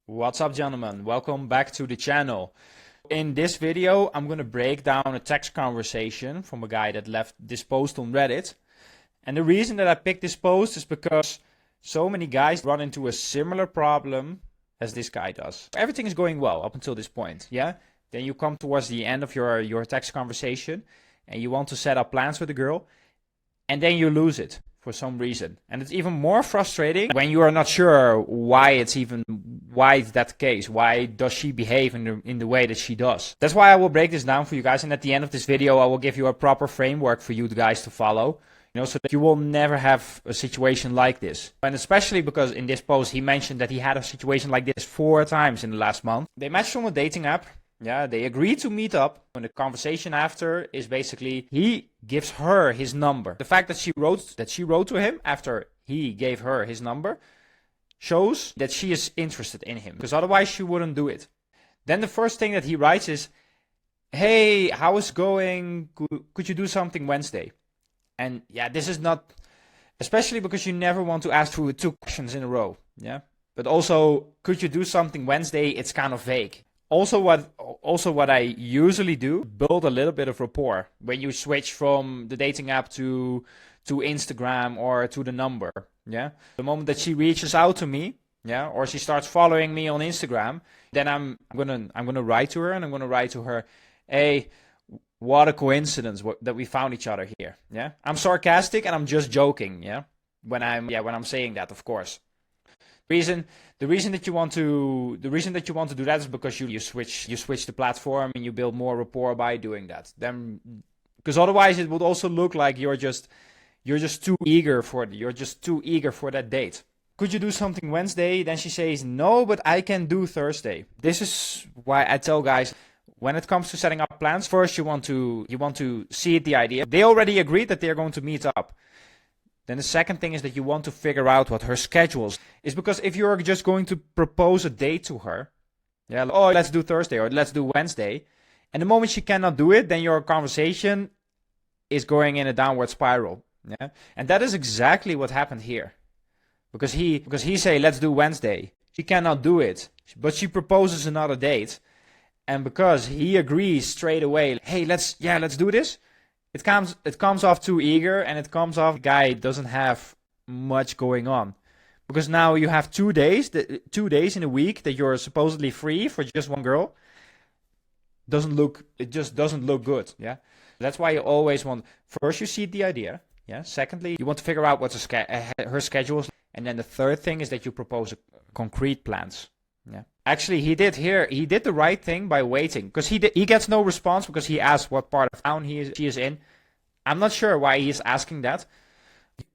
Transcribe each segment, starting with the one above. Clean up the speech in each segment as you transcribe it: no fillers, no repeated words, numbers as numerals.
What's up, gentlemen? Welcome back to the channel. In this video, I'm going to break down a text conversation from a guy that left this post on Reddit. And the reason that I picked this post is because so many guys run into a similar problem as this guy does. Everything is going well up until this point, yeah? Then you come towards the end of your text conversation and you want to set up plans with the girl, and then you lose it for some reason. And it's even more frustrating when you are not sure why it's that case. Why does she behave in the way that she does? That's why I will break this down for you guys, and at the end of this video I will give you a proper framework for you guys to follow, so that you will never have a situation like this. And especially because in this post he mentioned that he had a situation like this 4 times in the last month. They matched on a dating app. Yeah, they agreed to meet up. And the conversation after is basically he gives her his number. The fact that she wrote to him after he gave her his number shows that she is interested in him, because otherwise she wouldn't do it. Then the first thing that he writes is, "Hey, how is it going? Could you do something Wednesday?" And yeah, this is not, especially because you never want to ask for 2 questions in a row. Yeah, but also, could you do something Wednesday? It's kind of vague. Also what I usually do, build a little bit of rapport when you switch from the dating app to Instagram or to the number. Yeah, the moment that she reaches out to me, yeah, or she starts following me on Instagram, then I'm gonna write to her, and I'm gonna write to her, "Hey, what a coincidence that we found each other here." Yeah, I'm sarcastic and I'm just joking. Yeah, when I'm saying that, of course. The reason that you want to do that is because you switch the platform and you build more rapport by doing that. Then, because otherwise it would also look like you're just too eager for that date. "Could you do something Wednesday?" Then she says, "No, but I can do Thursday." This is why I tell guys, when it comes to setting up plans, first you want to seed the idea. They already agreed that they're going to meet up. Then the second thing is that you want to figure out what her schedule is, because if you're just going to propose a date to her, yeah, "Oh, let's do Thursday," or "Let's do Wednesday," and the moment she cannot do it, then your conversation is going in a downward spiral. Yeah, and that is exactly what happened here, because he say, "Let's do Wednesday." She cannot do it, but she proposes another date, and because he agrees straight away, "Hey, let's do this," it comes off too eager, and it comes off the guy doesn't have much going on, because now you have 2 days, 2 days in a week that you're supposedly free for just one girl. It just doesn't look good. Yeah, that's why you always want, first you seed the idea. Yeah, secondly you want to figure out what her schedule is, and then the third thing is that you propose concrete plans. Yeah, actually he did the right thing by waiting, because he gets no response because he asked what part of town she is in. I'm not sure why he's asking that.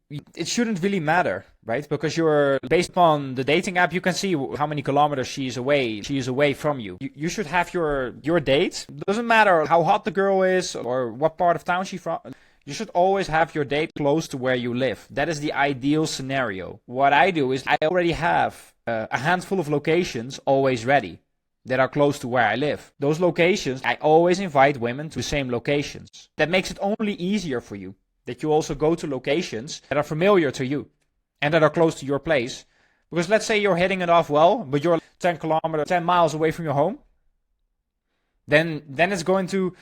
It shouldn't really matter, right? Because you're based on the dating app, you can see how many kilometers she is away from you. You should have your date. It doesn't matter how hot the girl is or what part of town she's from. You should always have your date close to where you live. That is the ideal scenario. What I do is I already have a handful of locations always ready that are close to where I live. Those locations, I always invite women to the same locations. That makes it only easier for you, that you also go to locations that are familiar to you and that are close to your place. Because let's say you're hitting it off well, but you're 10 miles away from your home. Then it's going to,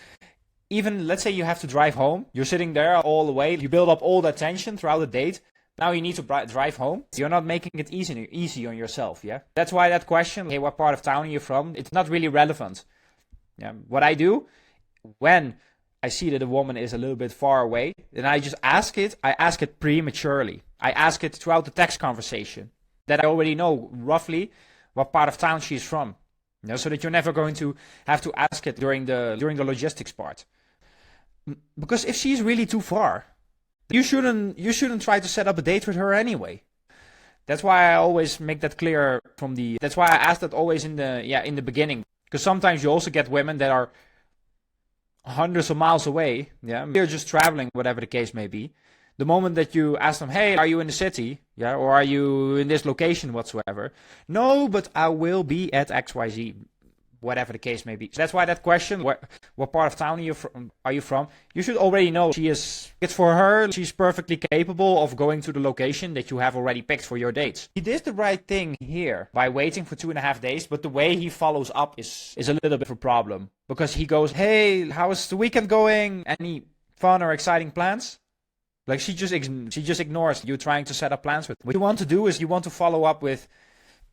even let's say you have to drive home, you're sitting there all the way, you build up all that tension throughout the date. Now you need to drive home. You're not making it easy on yourself, yeah? That's why that question, "Hey, what part of town are you from?" it's not really relevant. Yeah. What I do, when I see that a woman is a little bit far away, then I just ask it. I ask it prematurely. I ask it throughout the text conversation, that I already know roughly what part of town she's from. So that you're never going to have to ask it during the logistics part. Because if she's really too far, you shouldn't try to set up a date with her anyway. That's why I always make that clear that's why I ask that always in the beginning. Because sometimes you also get women that are hundreds of miles away. Yeah, they're just traveling, whatever the case may be. The moment that you ask them, "Hey, are you in the city? Yeah, or are you in this location whatsoever?" "No, but I will be at XYZ." whatever the case may be. So that's why that question, what part of town are you from? You should already know it's for her. She's perfectly capable of going to the location that you have already picked for your dates. He did the right thing here by waiting for 2.5 days, but the way he follows up is a little bit of a problem, because he goes, hey, how's the weekend going? Any fun or exciting plans? Like she just ignores you trying to set up plans with. What you want to do is you want to follow up with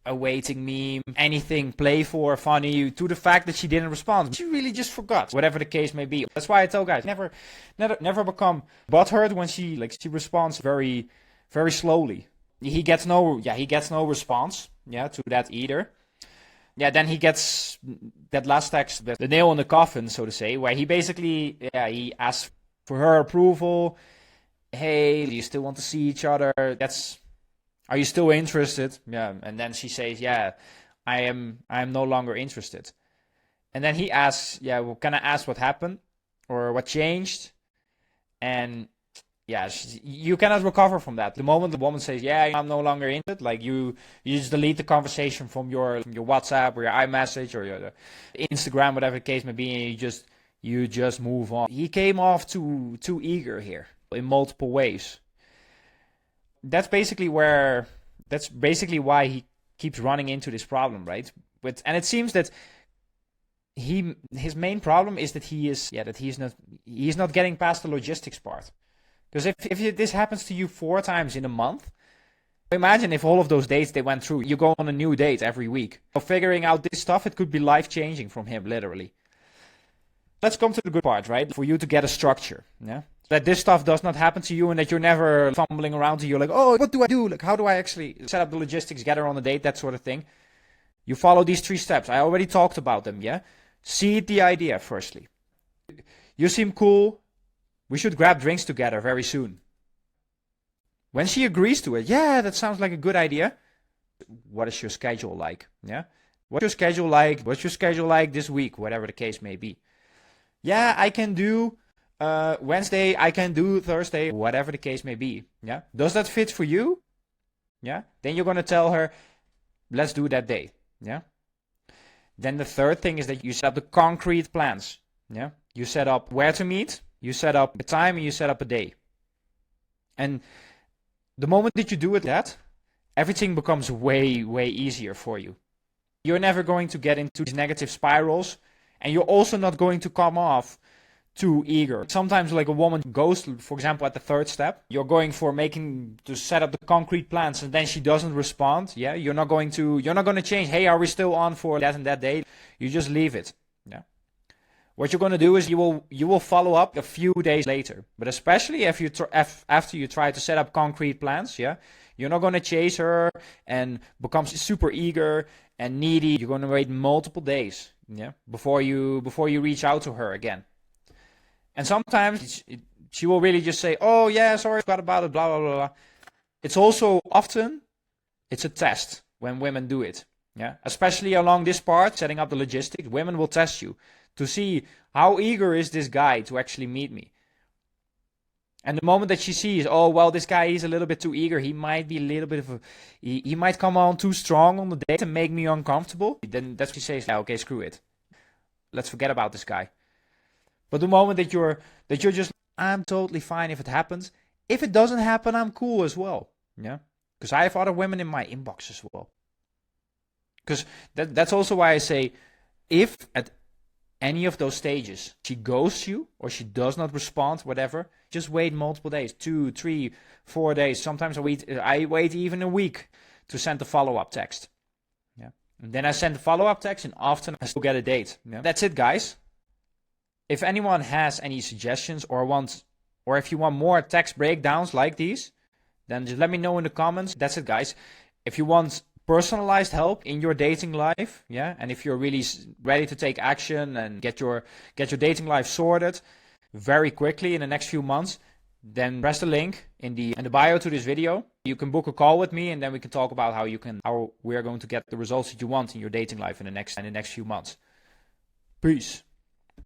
a waiting meme, anything playful or funny, to the fact that she didn't respond. She really just forgot, whatever the case may be. That's why I tell guys, never become butthurt when she responds very, very slowly. He gets no response, to that either. Yeah, then he gets that last text, the nail in the coffin, so to say, where he basically, he asks for her approval. Hey, do you still want to see each other? Are you still interested? Yeah, and then she says, yeah, I am no longer interested. And then he asks, yeah, well, can I ask what happened or what changed? And yeah, you cannot recover from that. The moment the woman says, yeah, I'm no longer interested, like you just delete the conversation from your WhatsApp or your iMessage or your Instagram, whatever the case may be, and you just move on. He came off too eager here in multiple ways. That's basically why he keeps running into this problem, right? And it seems that his main problem is that he's not getting past the logistics part. Because if this happens to you 4 times in a month, imagine if all of those dates they went through, you go on a new date every week. So figuring out this stuff, it could be life-changing from him, literally. Let's come to the good part, right? For you to get a structure, yeah? That this stuff does not happen to you and that you're never fumbling around to you like, oh, what do I do? Like, how do I actually set up the logistics, get her on a date, that sort of thing. You follow these 3 steps. I already talked about them, yeah? Seed the idea, firstly. You seem cool. We should grab drinks together very soon. When she agrees to it, yeah, that sounds like a good idea. What is your schedule like? Yeah? What's your schedule like? What's your schedule like this week? Whatever the case may be. Yeah, I can do Wednesday, I can do Thursday, whatever the case may be. Yeah. Does that fit for you? Yeah. Then you're going to tell her, let's do that day. Yeah. Then the third thing is that you set up the concrete plans. Yeah. You set up where to meet, you set up the time, and you set up a day. And the moment that you do it that, everything becomes way, way easier for you. You're never going to get into these negative spirals, and you're also not going to come off too eager. Sometimes like a woman goes to, for example, at the 3rd step, you're going to set up the concrete plans and then she doesn't respond. Yeah, you're not going to change, hey, are we still on for that and that day? You just leave it. Yeah. What you're going to do is you will follow up a few days later. But especially if after you try to set up concrete plans, yeah, you're not going to chase her and become super eager and needy. You're going to wait multiple days, yeah, before you reach out to her again. And sometimes she will really just say, oh, yeah, sorry, I forgot about it, blah, blah, blah, blah. It's also often, it's a test when women do it. Yeah, especially along this part, setting up the logistics, women will test you to see how eager is this guy to actually meet me. And the moment that she sees, oh, well, this guy is a little bit too eager, he might be a little bit of he might come on too strong on the date and make me uncomfortable, then that's when she says, yeah, okay, screw it. Let's forget about this guy. But the moment that you're just, I'm totally fine if it happens. If it doesn't happen, I'm cool as well. Yeah, because I have other women in my inbox as well. Because that's also why I say, if at any of those stages she ghosts you or she does not respond, whatever, just wait multiple days, 2, 3, 4 days. Sometimes I wait even a week to send the follow-up text. Yeah, and then I send the follow-up text, and often I still get a date. Yeah? That's it, guys. If anyone has any suggestions or if you want more text breakdowns like these, then just let me know in the comments. That's it, guys. If you want personalized help in your dating life, yeah, and if you're really ready to take action and get your dating life sorted very quickly in the next few months, then press the link in the bio to this video. You can book a call with me, and then we can talk about how we are going to get the results that you want in your dating life in the next few months. Peace.